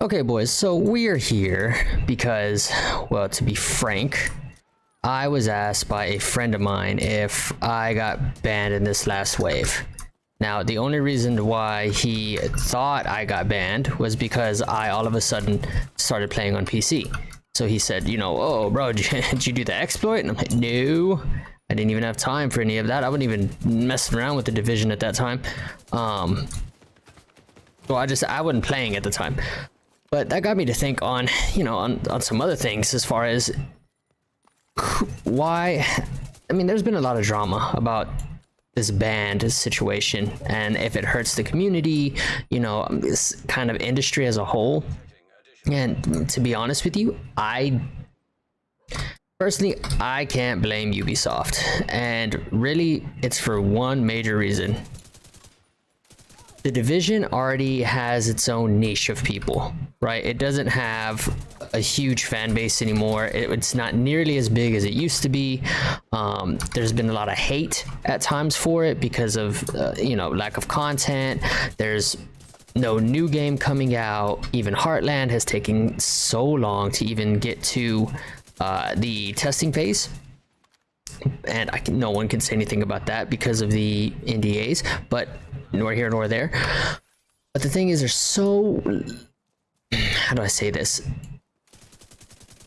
Okay, boys, so we're here because, well, to be frank, I was asked by a friend of mine if I got banned in this last wave. Now, the only reason why he thought I got banned was because I all of a sudden started playing on PC. So he said, you know, oh, bro, did you do the exploit? And I'm like, no, I didn't even have time for any of that. I wasn't even messing around with the Division at that time. So I wasn't playing at the time. But that got me to think on, you know, on some other things as far as why. I mean, there's been a lot of drama about this banned situation and if it hurts the community, you know, this kind of industry as a whole. And to be honest with you, personally, I can't blame Ubisoft. And really, it's for one major reason. The Division already has its own niche of people, right? It doesn't have a huge fan base anymore. It's not nearly as big as it used to be. There's been a lot of hate at times for it because of, you know, lack of content. There's no new game coming out. Even Heartland has taken so long to even get to the testing phase. And no one can say anything about that because of the NDAs, but nor here nor there. But the thing is, there's so, how do I say this?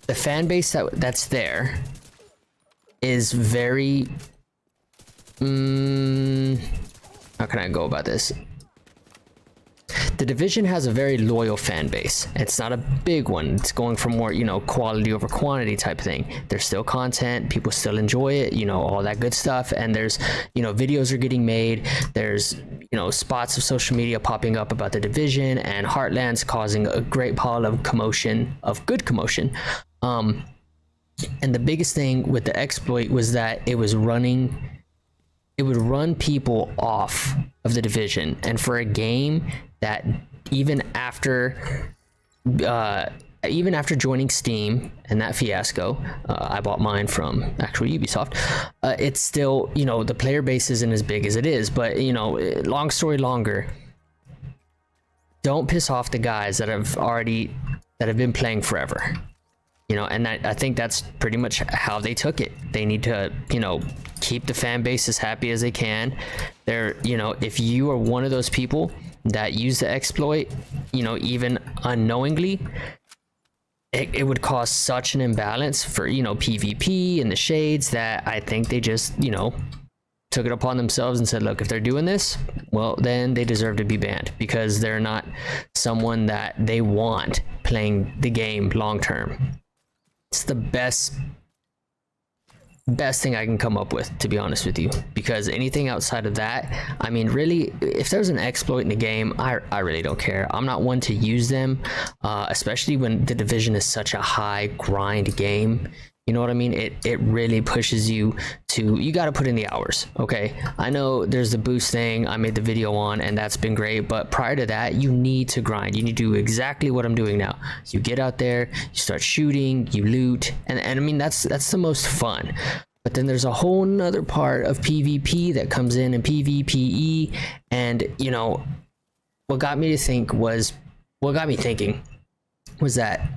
The fan base that's there is very, how can I go about this? The Division has a very loyal fan base. It's not a big one. It's going for more, you know, quality over quantity type thing. There's still content. People still enjoy it, you know, all that good stuff. And there's, you know, videos are getting made. There's, you know, spots of social media popping up about the Division, and Heartland's causing a great pile of commotion, of good commotion. And the biggest thing with the exploit was that it would run people off of the Division. And for a game that even after joining Steam and that fiasco, I bought mine from actual Ubisoft, it's still, you know, the player base isn't as big as it is. But, you know, long story longer, don't piss off the guys that have been playing forever. You know, and I think that's pretty much how they took it. They need to, you know, keep the fan base as happy as they can. They're, you know, if you are one of those people that use the exploit, you know, even unknowingly, it would cause such an imbalance for, you know, PvP and the shades that I think they just, you know, took it upon themselves and said, look, if they're doing this, well, then they deserve to be banned because they're not someone that they want playing the game long term. It's the best thing I can come up with, to be honest with you, because anything outside of that, I mean, really, if there's an exploit in the game, I really don't care. I'm not one to use them, especially when the Division is such a high grind game. You know what I mean? It really pushes you to, you got to put in the hours. Okay, I know there's the boost thing I made the video on, and that's been great, but prior to that, you need to grind. You need to do exactly what I'm doing now. You get out there, you start shooting, you loot, and I mean, that's the most fun. But then there's a whole nother part of PvP that comes in, and PvPE, and, you know, what got me thinking was that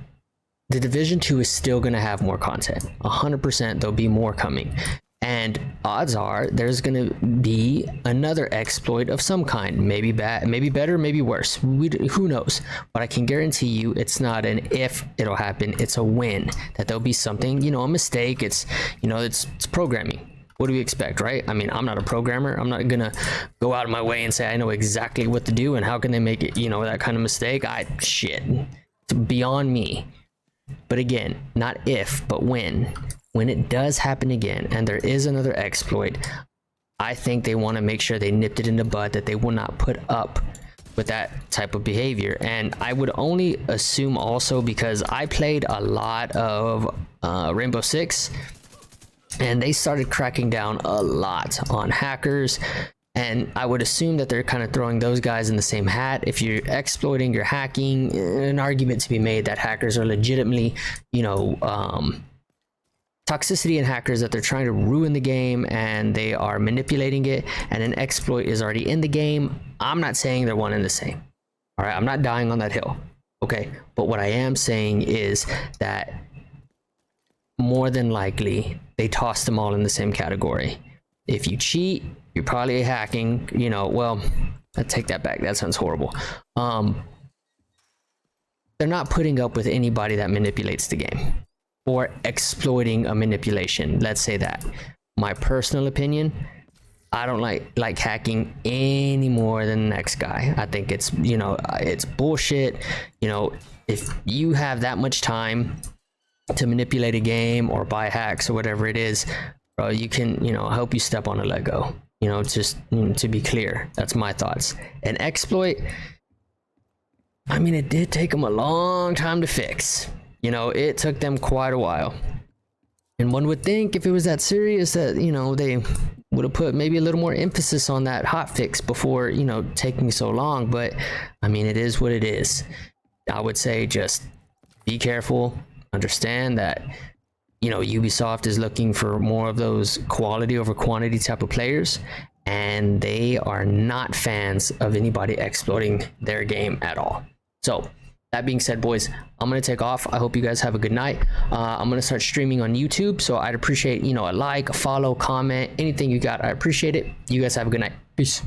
the Division 2 is still going to have more content. 100% there'll be more coming. And odds are there's going to be another exploit of some kind. Maybe bad, maybe better, maybe worse. Who knows? But I can guarantee you it's not an if it'll happen. It's a when. That there'll be something, you know, a mistake. It's, you know, it's programming. What do we expect, right? I mean, I'm not a programmer. I'm not going to go out of my way and say I know exactly what to do and how can they make it, you know, that kind of mistake. Shit. It's beyond me. But again, not if, but when it does happen again, and there is another exploit, I think they want to make sure they nipped it in the bud, that they will not put up with that type of behavior. And I would only assume also because I played a lot of Rainbow Six, and they started cracking down a lot on hackers. And I would assume that they're kind of throwing those guys in the same hat. If you're exploiting, you're hacking, an argument to be made that hackers are legitimately, you know, toxicity in hackers, that they're trying to ruin the game and they are manipulating it, and an exploit is already in the game. I'm not saying they're one and the same. All right, I'm not dying on that hill. Okay, but what I am saying is that more than likely they toss them all in the same category. If you cheat, you're probably hacking, you know, well, I take that back. That sounds horrible. They're not putting up with anybody that manipulates the game or exploiting a manipulation. Let's say that. My personal opinion, I don't like hacking any more than the next guy. I think it's, you know, it's bullshit. You know, if you have that much time to manipulate a game or buy hacks or whatever it is, bro, you can, you know, I hope you step on a Lego. You know, just to be clear, that's my thoughts. An exploit, I mean, it did take them a long time to fix. You know, it took them quite a while. And one would think if it was that serious that, you know, they would have put maybe a little more emphasis on that hot fix before, you know, taking so long. But I mean, it is what it is. I would say just be careful, understand that, you know, Ubisoft is looking for more of those quality over quantity type of players, and they are not fans of anybody exploiting their game at all. So that being said, boys, I'm going to take off. I hope you guys have a good night. I'm going to start streaming on YouTube, so I'd appreciate, you know, a like, a follow, comment, anything you got. I appreciate it. You guys have a good night. Peace.